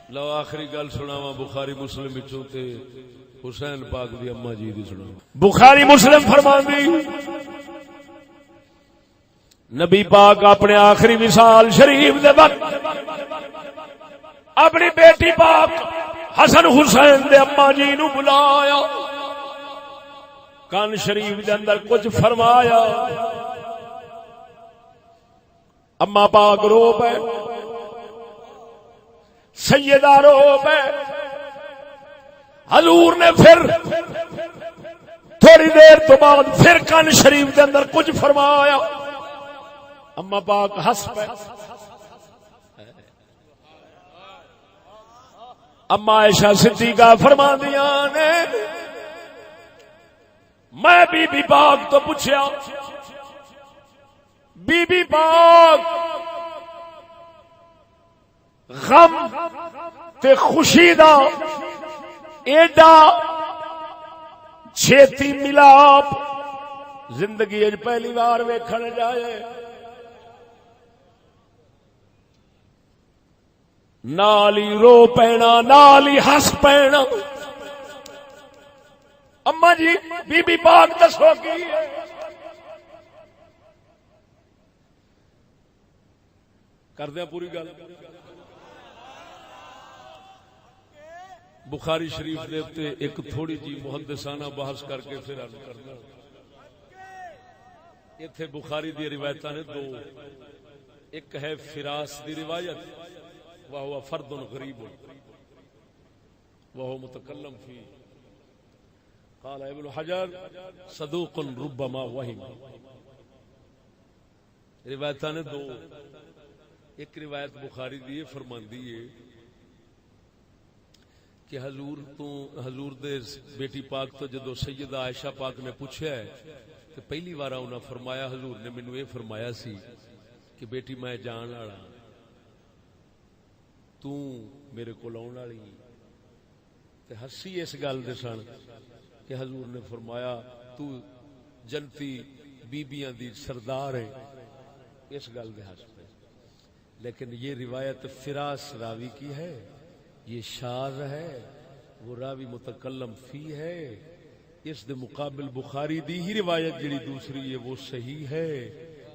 لو آخری گل سناواں بخاری مسلم وچوں تے حسین پاک دی اما جی دی سناواں. بخاری مسلم فرماندی نبی پاک اپنے آخری وصال شریف دے وقت اپنی بیٹی پاک حسن حسین دے اما جی نو بلایا، کان شریف دے اندر کچھ فرمایا. اما پاک رو پے، سیدہ رو پے. حضور نے پھر تھوڑی دیر تو بعد پھر کان شریف دے اندر کچھ فرمایا. اما پاک ہس پے. اما عائشہ صدیقہ فرماندیاں نے میں بی بی پاک تو پوچھیا، بی بی پاک غم تے خوشی دا ایڈا چھیتی ملاپ زندگی اج پہلی بار ویکھن جائے. نالی رو پینا، نالی ہس پینا. اما جی بی بی پاک دسو کی ہے؟ کردیا پوری گل. بخاری شریف دے تے ایک تھوڑی جی محدثانہ بحث کر کے پھر عرض کرنا. ایتھے بخاری دی روایتاں نے دو، ایک ہے فراس دی روایت وہو فرد غریب وہو متکلم فی. قال ابن حجر صدوق ربما وہم. روایتاں نے دو، ایک روایت بخاری دی فرماندی ہے کہ حضور دے بیٹی پاک تو جدو سیدہ عائشہ پاک نے پوچھا ہے کہ پہلی بار انہاں فرمایا حضور نے مینوں یہ فرمایا سی کہ بیٹی میں جان والا تو میرے کول آن والی. تے ہسی اس گل دے سن کہ حضور نے فرمایا تو جنتی بیبیاں دی سردار ہے، اس گل دے ہس پہ. لیکن یہ روایت فراس راوی کی ہے، یہ شاذ ہے، وہ راوی متکلم فی ہے. اس دے مقابل بخاری دی ہی روایت جڑی دوسری ہے وہ صحیح ہے.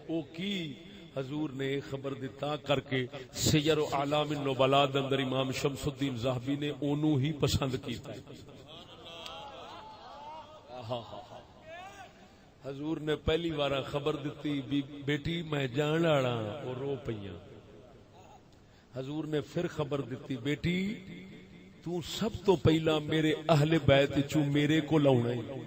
او کی حضور نے خبر دیتا کر کے سیر اعلام النبلاء دے اندر امام شمس الدین ذہبی نے اونوں ہی پسند کیتا. حضور نے پہلی بار خبر دیتی بیٹی میں جان والا، اور رو پئیاں. حضور نے پھر خبر دیتی بیٹی تو سب تو پہلا میرے اہل بیت چوں میرے کو لاؤنا ہے.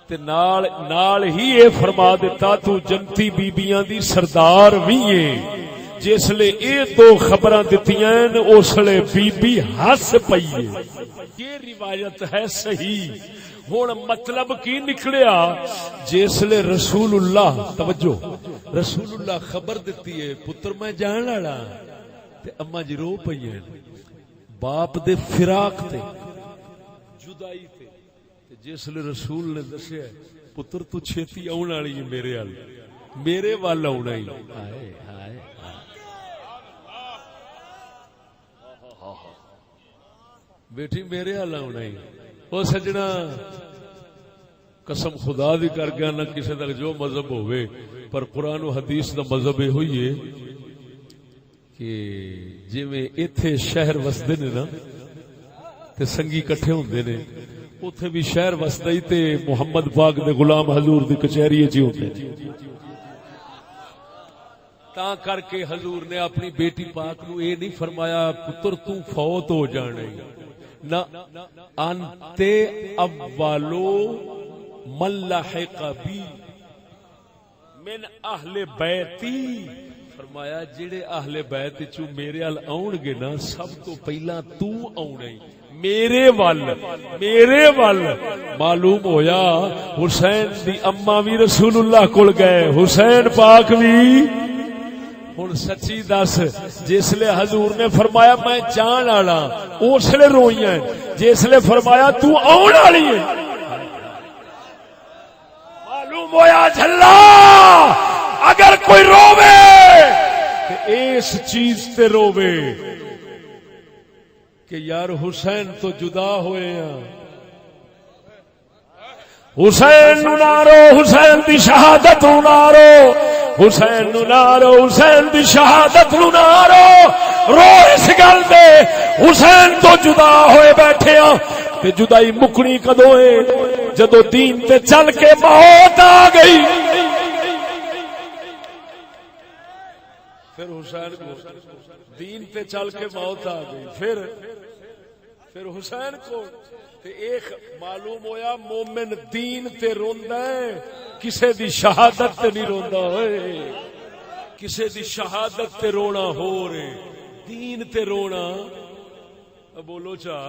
تے نال ہی اے فرما دیتا تو جنتی بیبیاں دی سردار وی ہے. جس لے اے دو خبراں دتیاں اس لے بی بی ہس پئی ہے. یہ روایت ہے صحیح. ہن مطلب کی نکلیا؟ جس لے رسول اللہ، توجہ، رسول اللہ خبر دتی ہے پتر میں جان والا، تے اما جی رو پئی ہیں باپ دے فراق تے جدائی تے. جس لے رسول نے دسیا پتر تو چھیتی آن والی ہے میرے ول، میرے ول آنا ہی. ہائے ہائے بیٹی میرے ول آنا ہی. او سجنا قسم خدا دی کر کے نہ کسی تک جو مذہب ہوئے پر قرآن و حدیث دا مذہب یہ ہوئی ہے کہ جی میں ایتھے شہر وسدے نے نا تے سنگی کٹھے ہوندے نے، اوتھے بھی شہر وسدا ہی تے محمد پاک دے غلام حضور دی کچہری وچ ہوندے. تا کر کے حضور نے اپنی بیٹی پاک نو اے نہیں فرمایا پتر تو فوت ہو جانے، نہ انتے اولو من لحق بی من اہل بیتی. فرمایا جڑے اہل بیت چوں میرے ال آؤن گے نا سب تو پہلا تو آؤنا ہی میرے ول. میرے ول معلوم ہویا حسین دی اما بھی رسول اللہ کول گئے، حسین پاک بھی. ہن سچی دس جسلے حضور نے فرمایا میں جان والا اسلے روئیاں، جسلے فرمایا تو آن والی ہے معلوم ہویا جھلا. اگر کوئی روے اس چیز تے روے کہ یار حسین تو جدا ہوئے ہیں، حسین نو نارو، حسین دی شہادت نو نارو، حسین نو نارو، حسین دی شہادت نو نارو، رو اس گل دے حسین تو جدا ہوئے بیٹھے ہاں تے جدائی مکنی کدوں ہے؟ جدو دین تے چل کے موت آ گئی۔ پھر حسین کو دین تے چل کے موت آ گئی، پھر حسین کو تے ایک معلوم ہویا مومن دین تے روندا ہے، کسے دی شہادت تے نہیں روندا ہوئے، کسے دی شہادت تے رونا ہو رہے، دین تے رونا بولو چا